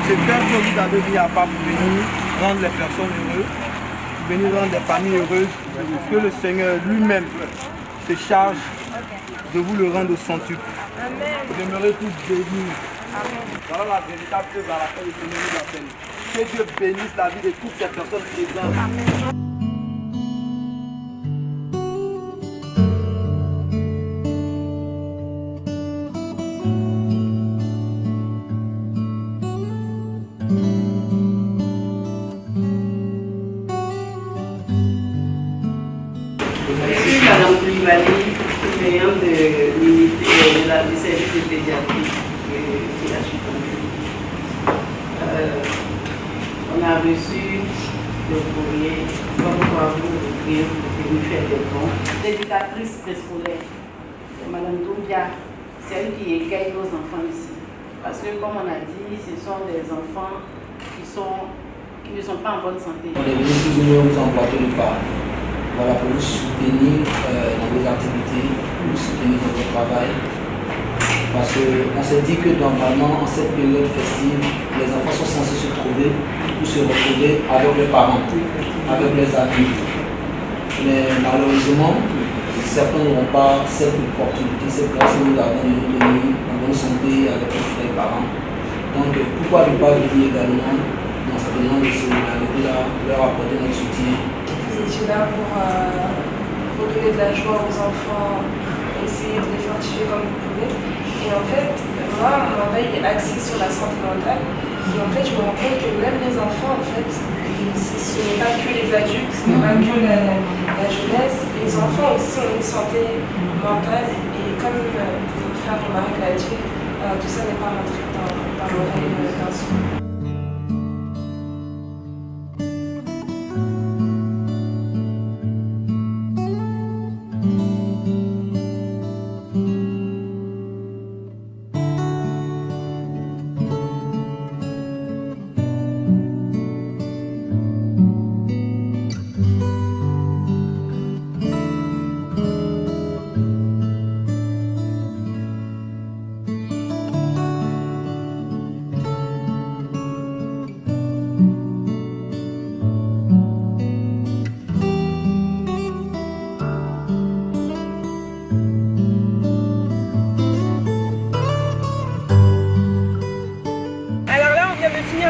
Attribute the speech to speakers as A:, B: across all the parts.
A: C'est faire que vous avez mis à part pour venir rendre les personnes heureuses, pour venir rendre les familles heureuses, que le Seigneur lui-même se charge de vous le rendre au centuple. J'aimerais tous bénir. Voilà la véritable œuvre à laquelle le Seigneur nous appelle. Que Dieu bénisse la vie de toutes ces personnes présentes. Amen.
B: Surveillante de l'unité du service de pédiatrie de la on a reçu le courrier comme quoi vous offrir pour venir faire des dons. L'éducatrice préscolaire, Madame Doumbia, c'est elle qui écueille nos enfants ici. Parce que comme on a dit, ce sont des enfants qui ne sont pas en bonne santé.
C: On est venu plus ou moins vous emboîter le pas. Voilà, pour vous soutenir dans vos activités, pour vous soutenir dans votre travail. Parce qu'on s'est dit que normalement, en cette période festive, les enfants sont censés se trouver ou se retrouver avec leurs parents, avec les adultes. Mais malheureusement, certains n'auront pas cette opportunité, cette place où nous avons de nous venir en bonne santé avec leurs frères et parents. Donc pourquoi ne pas venir également dans cette demande de solidarité-là, leur apporter notre soutien.
D: Vous étiez là pour donner de la joie aux enfants, essayer de les fortifier comme vous pouvez. Et en fait, moi, mon mandat est axé sur la santé mentale. Et en fait, je me rends compte que même les enfants, en fait, ce n'est pas que les adultes, ce n'est pas que la jeunesse. Les enfants aussi ont une santé mentale. Et comme mon frère Romaric l'a dit, tout ça n'est pas rentré dans l'oreille d'un sourd.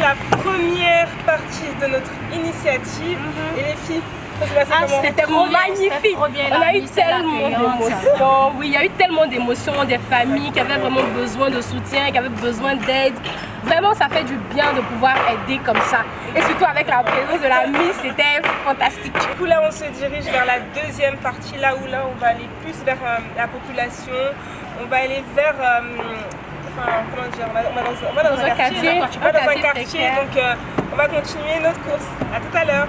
E: La première partie de notre initiative et les filles,
F: c'était magnifique. On a eu tellement d'émotions. Oui, il y a eu tellement d'émotions, des familles qui avaient vraiment besoin de soutien, qui avaient besoin d'aide. Vraiment, ça fait du bien de pouvoir aider comme ça. Et surtout avec la présence de la Miss, c'était fantastique.
E: Du coup, là, on se dirige vers la deuxième partie, là où on va aller plus vers la population. On va aller vers... comment dire, on va dans un quartier, donc on va continuer notre course. À tout à l'heure.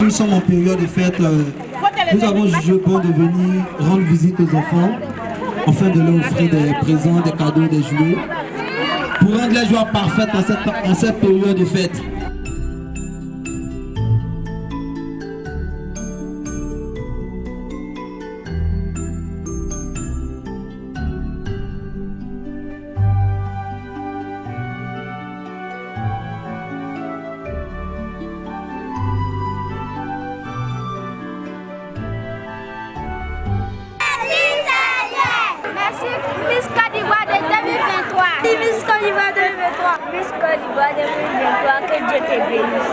G: Nous sommes en période de fête. Nous avons jugé bon de venir rendre visite aux enfants afin de leur offrir des présents, des cadeaux, des jouets pour rendre les joies parfaites en cette période de fête.
H: Miss Côte d'Ivoire de 2023. Miss Côte d'Ivoire 2023. Miss Côte d'Ivoire 2023, que Dieu te bénisse.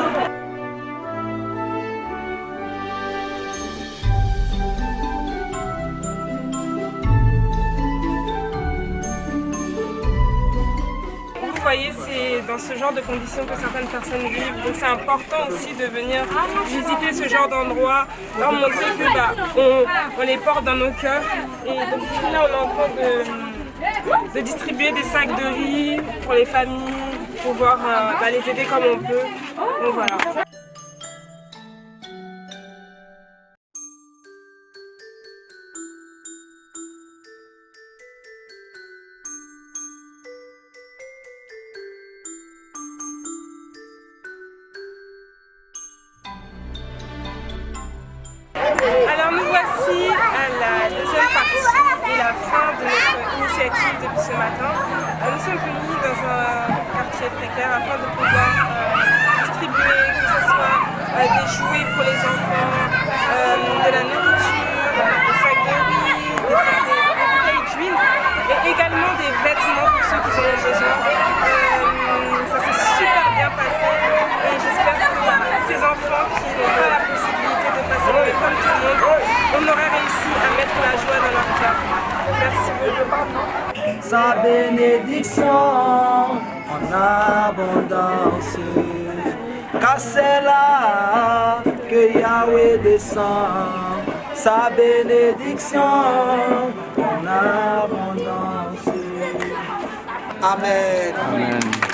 E: Vous voyez, c'est dans ce genre de conditions que certaines personnes vivent. Donc c'est important aussi de venir visiter ce genre d'endroit, leur montrer que on les porte dans nos cœurs. Et donc là, on est en train de distribuer des sacs de riz pour les familles, pour pouvoir les aider comme on peut. Donc voilà. Alors nous voici à la deuxième partie et la fin de notre initiative depuis ce matin. Nous sommes venus dans un quartier précaire afin de pouvoir distribuer, que ce soit des jouets pour les enfants, de la nourriture, des sacs de riz, des bouteilles d'huile et également des vêtements pour ceux qui en ont besoin. Ça s'est super bien passé et j'espère que ces enfants qui n'ont pas la possibilité de passer le comme tout le monde, on aura réussi à mettre la joie dans leur cœur. Merci beaucoup.
I: Sa bénédiction en abondance, car c'est là que Yahweh descend. Sa bénédiction en abondance. Amen.
A: Amen.